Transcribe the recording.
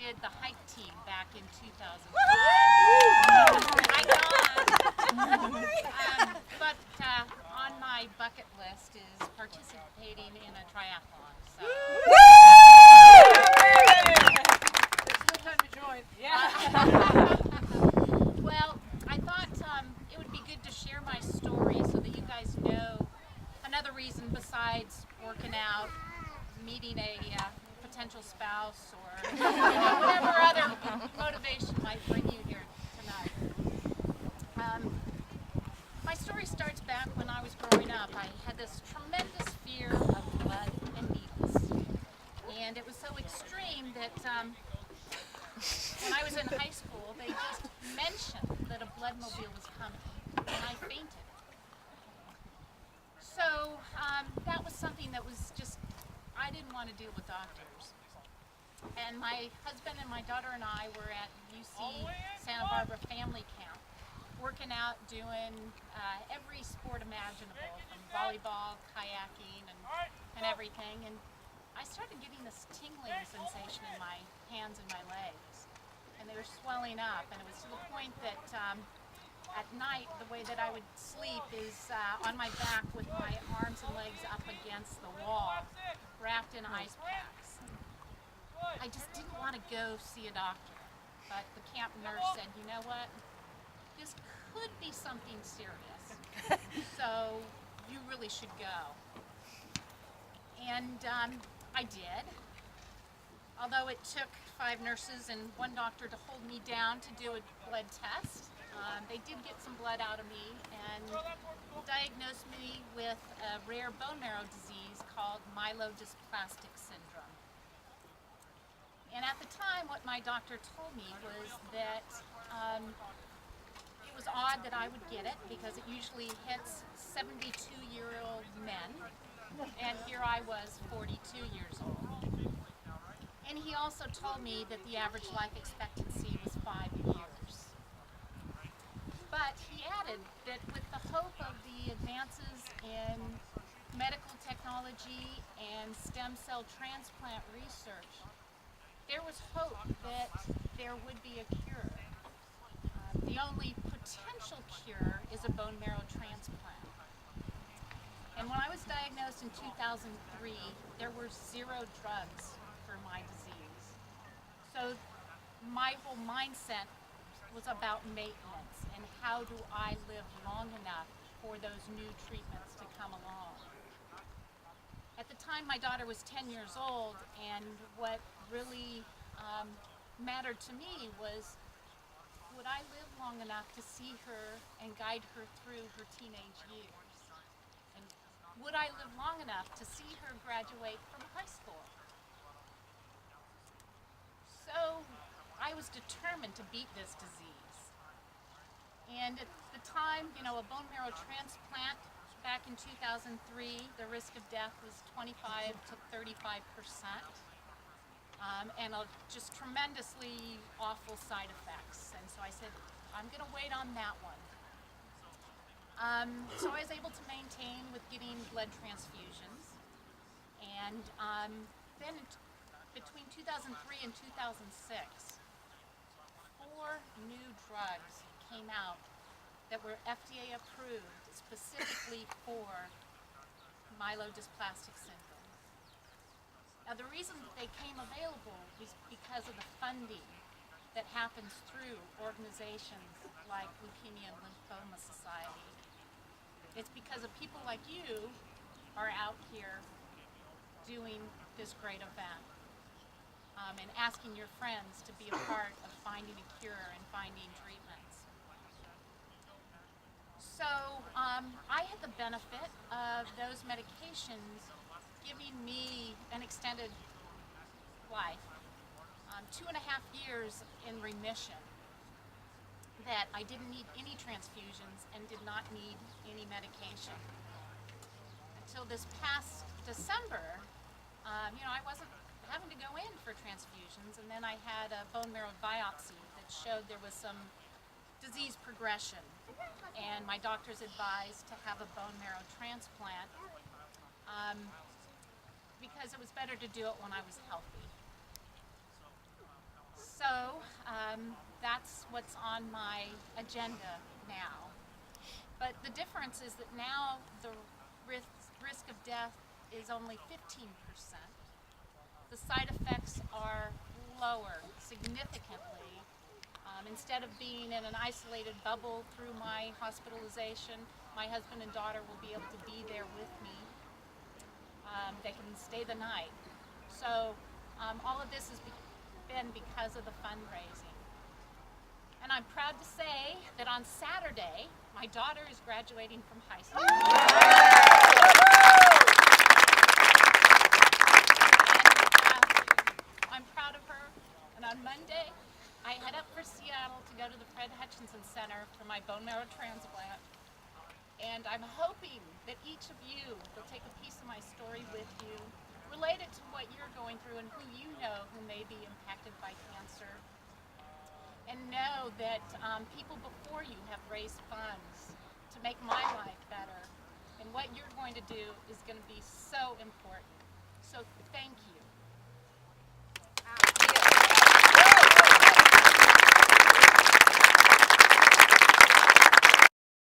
did the hike team back in 2005. But on my bucket list is participating in a triathlon. So. It's a good time to join. Yeah. Well, I thought it would be good to share my story so that you guys know another reason besides working out, meeting a potential spouse, or whatever other motivation might bring you here tonight. My story starts back when I was growing up. I had this tremendous fear of blood and needles, and it was so extreme that when I was in high school, they just mentioned that a bloodmobile was coming, and I fainted. So that was something that was just, I didn't want to deal with doctors. And my husband and my daughter and I were at UC Santa Barbara Family Camp, working out, doing every sport imaginable, from volleyball, kayaking, and everything. And I started getting this tingling sensation in my hands and my legs. And they were swelling up, and it was to the point that at night, the way that I would sleep is on my back with my arms and legs up against the wall, wrapped in ice packs. I just didn't want to go see a doctor, but the camp nurse said, you know what, this could be something serious, so you really should go. And I did, although it took 5 nurses and 1 doctor to hold me down to do a blood test. They did get some blood out of me and diagnosed me with a rare bone marrow disease called myelodysplastic syndrome. And at the time, what my doctor told me was that it was odd that I would get it because it usually hits 72-year-old men, and here I was 42 years old. And he also told me that the average life expectancy was 5 years. But he added that with the hope of the advances in medical technology and stem cell transplant research, there was hope that there would be a cure. The only potential cure is a bone marrow transplant. And when I was diagnosed in 2003, there were 0 drugs for my disease. So my whole mindset was about maintenance and how do I live long enough for those new treatments to come along. At the time, my daughter was 10 years old, and what really mattered to me was, would I live long enough to see her and guide her through her teenage years? And would I live long enough to see her graduate from high school? So I was determined to beat this disease. And at the time, a bone marrow transplant back in 2003, the risk of death was 25 to 35%. And just tremendously awful side effects. And so I said, I'm going to wait on that one. So I was able to maintain with getting blood transfusions. And then between 2003 and 2006, 4 new drugs came out that were FDA approved specifically for myelodysplastic syndrome. Now, the reason that they came available was because of the funding that happens through organizations like Leukemia and Lymphoma Society. It's because of people like you are out here doing this great event and asking your friends to be a part of finding a cure and finding treatments. So I had the benefit of those medications giving me an extended life, 2.5 years in remission, that I didn't need any transfusions and did not need any medication. Until this past December, I wasn't having to go in for transfusions, and then I had a bone marrow biopsy that showed there was some disease progression, and my doctors advised to have a bone marrow transplant because it was better to do it when I was healthy. So that's what's on my agenda now. But the difference is that now the risk of death is only 15%. The side effects are lower significantly. Instead of being in an isolated bubble through my hospitalization, my husband and daughter will be able to be there with me. They can stay the night. So all of this has been because of the fundraising. And I'm proud to say that on Saturday, my daughter is graduating from high school. I'm proud of her. And on Monday, I head up for Seattle to go to the Fred Hutchinson Center for my bone marrow transplant. And I'm hoping that each of you will take a piece of my story with you, related to what you're going through and who you know who may be impacted by cancer. And know that people before you have raised funds to make my life better. And what you're going to do is going to be so important. So thank you.